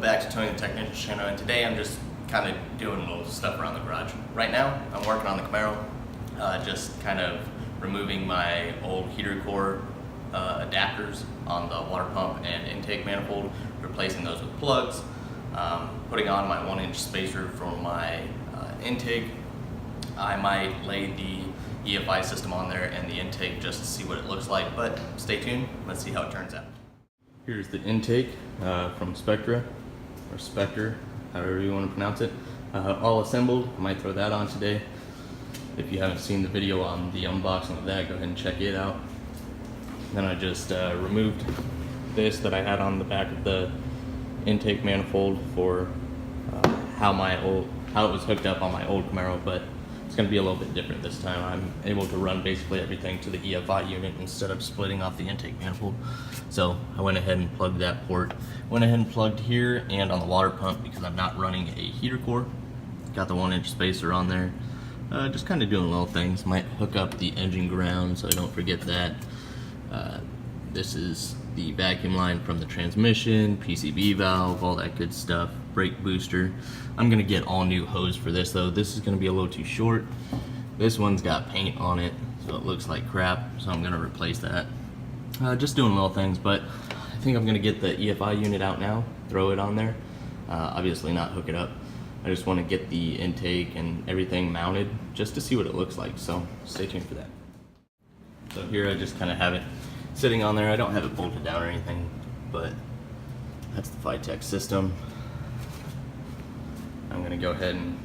back to Tony the Technician's channel, and today I'm just kind of doing a little stuff around the garage. Right now, I'm working on the Camaro, just kind of removing my old heater core adapters on the water pump and intake manifold, replacing those with plugs, putting on my 1-inch spacer for my intake. I might lay the EFI system on there and the intake just to see what it looks like, but stay tuned, let's see how it turns out. Here's the intake from Spectra, or Spectre, however you want to pronounce it. All assembled. I might throw that on today. If you haven't seen the video on the unboxing of that, go ahead and check it out. Then I just removed this that I had on the back of the intake manifold for how it was hooked up on my old Camaro, but it's going to be a little bit different this time. I'm able to run basically everything to the EFI unit instead of splitting off the intake manifold. So I went ahead and plugged that port. Went ahead and plugged here and on the water pump because I'm not running a heater core. Got the 1-inch spacer on there. Just kind of doing little things. Might hook up the engine ground so I don't forget that. This is the vacuum line from the transmission, PCV valve, all that good stuff, brake booster. I'm gonna get all new hose for this though. This is gonna be a little too short. This one's got paint on it, so it looks like crap, so I'm gonna replace that. Just doing little things, but I think I'm gonna get the EFI unit out now, throw it on there. Obviously not hook it up. I just wanna get the intake and everything mounted just to see what it looks like, so stay tuned for that. So here I just kind of have it sitting on there. I don't have it bolted down or anything, but that's the Phytech system. I'm gonna go ahead and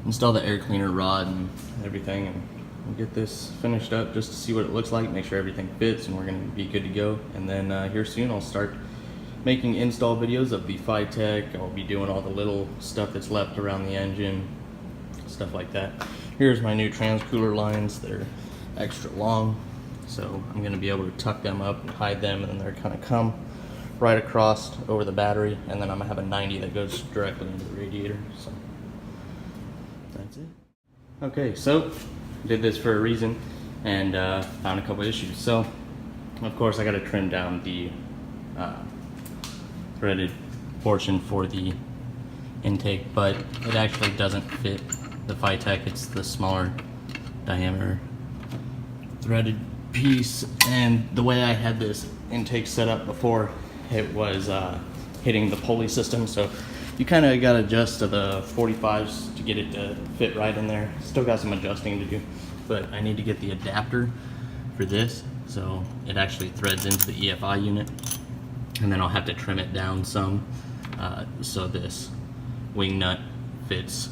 install the air cleaner rod and everything, and we'll get this finished up just to see what it looks like, make sure everything fits, and we're gonna be good to go. And then here soon I'll start making install videos of the Phytech. I'll be doing all the little stuff that's left around the engine, stuff like that. Here's my new transcooler lines. They're extra long, so I'm going to be able to tuck them up and hide them, and then they're kind of come right across over the battery, and then I'm going to have a 90 that goes directly into the radiator. So that's it. Okay, so did this for a reason, and found a couple issues. So of course I got to trim down the threaded portion for the intake, but it actually doesn't fit the Phytech. It's the smaller diameter threaded piece, and the way I had this intake set up before, it was hitting the pulley system, so you kind of got to adjust to the 45s to get it to fit right in there. Still got some adjusting to do, but I need to get the adapter for this so it actually threads into the EFI unit, and then I'll have to trim it down some so this wing nut fits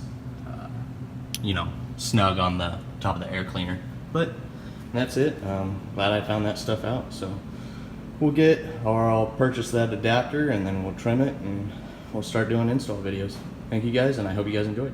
you know, snug on the top of the air cleaner. But that's it. Glad I found that stuff out. So I'll purchase that adapter, and then we'll trim it, and we'll start doing install videos. Thank you guys, and I hope you guys enjoyed.